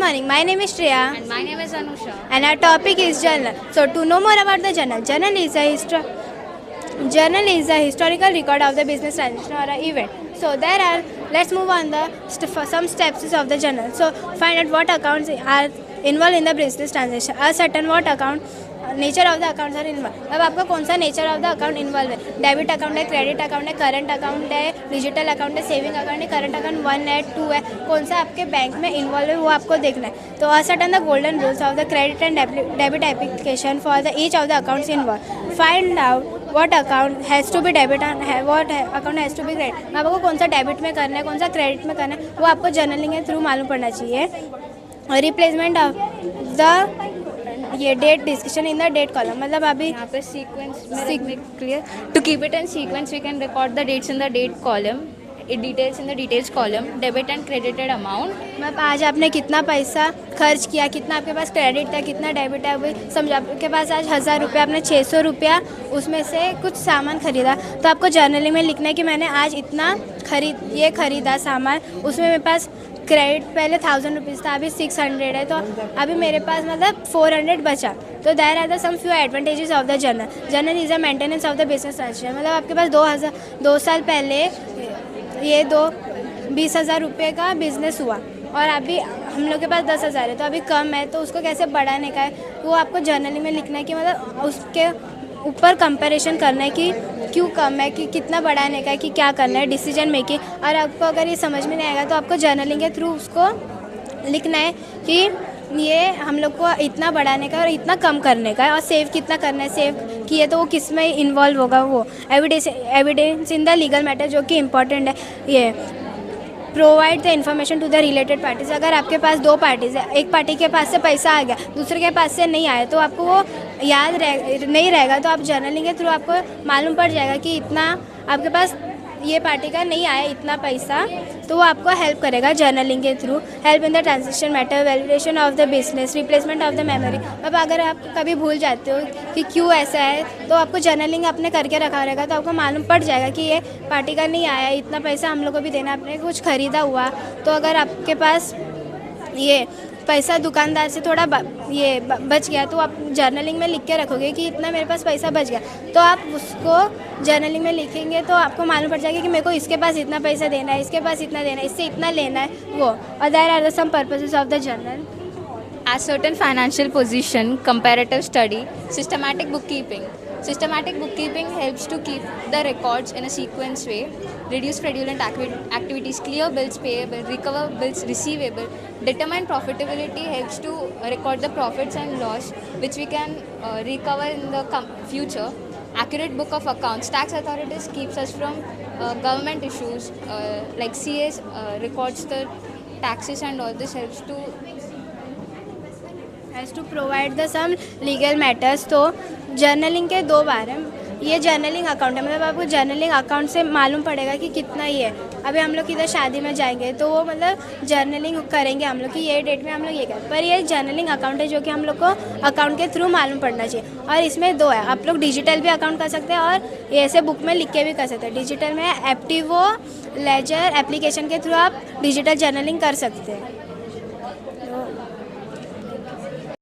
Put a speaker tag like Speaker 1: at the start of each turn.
Speaker 1: morning. My name is Shreya.
Speaker 2: And my name is Anusha.
Speaker 1: And our topic is journal. So to know more about the journal, journal is a historical record of the business transaction or an event. So let's move on for some steps of the journal. So find out what accounts are involved in the business transaction. Ascertain what account nature of the accounts are involve. अब आपका कौन सा nature of the account involve है? Debit account है, credit account है, current account है, digital account है, saving account है, करंट अकाउंट 1 है 2 है. कौन सा आपके बैंक में इन्वॉल्व है वो आपको देखना है. तो ascertain the golden rules of the credit and debit application for the each of the accounts involve. Find out what account has to be debit and what account has to be credit. आपको कौन सा debit में करना है, कौन सा credit में करना है, वो आपको जर्नलिंग के थ्रू मालूम पड़ना चाहिए. रिप्लेसमेंट ऑफ द ये date discussion in the date column. मतलब अभी
Speaker 2: यहाँ पे सीक्वेंस में clear to keep it in sequence we can record the dates in the date column, details in the details column, debit and credited amount.
Speaker 1: मतलब आज आपने कितना पैसा खर्च किया, कितना आपके पास क्रेडिट था, कितना डेबिट है. वही समझो आपके पास आज 1000 रुपया, आपने 600 रुपया उसमें से कुछ सामान खरीदा. तो आपको जर्नलिंग में लिखना है कि मैंने आज इतना खरीदा सामान. उसमें मेरे पास क्रेडिट पहले 1000 रुपीज़ था, अभी 600 है. तो अभी मेरे पास मतलब 400 बचा. तो there are the some few advantages of the journal. Journal is a maintenance of the business transaction. मतलब आपके पास 2 साल पहले ये 20,000 रुपये का बिज़नेस हुआ और अभी हम लोग के पास 10,000 है. तो अभी कम है, तो उसको कैसे बढ़ाने का है वो आपको जर्नलिंग में लिखना है. कि मतलब उसके ऊपर कंपैरिजन करना है कि क्यों कम है, कि कितना बढ़ाने का है, कि क्या करना है, डिसीजन मेकिंग. और आपको अगर ये समझ में नहीं आएगा तो आपको जर्नलिंग के थ्रू उसको लिखना है कि ये हम लोग को इतना बढ़ाने का और इतना कम करने का है. और सेव कितना करना है, सेव किए तो वो किस में इन्वॉल्व होगा. वो evidence in the legal matter जो कि इम्पॉर्टेंट है. ये provide the information to the related parties. अगर आपके पास 2 पार्टीज है, एक पार्टी के पास से पैसा आ गया, दूसरे के पास से नहीं आया, तो आपको वो याद नहीं रहेगा. तो आप जर्नलिंग के थ्रू आपको मालूम पड़ जाएगा कि इतना आपके पास ये पार्टी का नहीं आया इतना पैसा. तो वो आपको हेल्प करेगा जर्नलिंग के through. Help in the transaction matter, valuation of the business, replacement of the memory. अब अगर आप कभी भूल जाते हो कि क्यों ऐसा है, तो आपको जर्नलिंग आपने करके रखा रहेगा. तो आपको मालूम पड़ जाएगा कि ये पार्टी का नहीं आया, इतना पैसा हम लोग को भी देना, आपने कुछ ख़रीदा हुआ. तो अगर आपके पास ये पैसा दुकानदार से थोड़ा बच गया, तो आप जर्नलिंग में लिख के रखोगे कि इतना मेरे पास पैसा बच गया. तो आप उसको जर्नलिंग में लिखेंगे तो आपको मालूम पड़ जाएगा कि मेरे को इसके पास इतना पैसा देना है, इसके पास इतना देना है, इससे इतना लेना है वो. और there are some purposes of the journal.
Speaker 2: Ascertain financial position, comparative study, systematic bookkeeping. Systematic bookkeeping helps to keep the records in a sequence way, reduce fraudulent activities, clear bills payable, recover bills receivable. Determine profitability helps to record the profits and loss which we can recover in the future. Accurate book of accounts. Tax authorities keeps us from government issues like CAs records the taxes and all. This helps
Speaker 1: has to provide the some legal matters. तो journaling के 2 बार हैं. ये journaling account है, मतलब आपको journaling account से मालूम पड़ेगा कि कितना ही है. अभी हम लोग किधर शादी में जाएंगे तो वो मतलब जर्नलिंग करेंगे हम लोग कि ये डेट में हम लोग ये करें. पर ये जर्नलिंग अकाउंट है जो कि हम लोग को अकाउंट के थ्रू मालूम पड़ना चाहिए. और इसमें 2 है. आप लोग डिजिटल भी अकाउंट कर सकते हैं और ये ऐसे बुक में लिख के भी कर सकते हैं. डिजिटल में एप्टिवो लेजर एप्लीकेशन के थ्रू आप डिजिटल जर्नलिंग कर सकते हैं.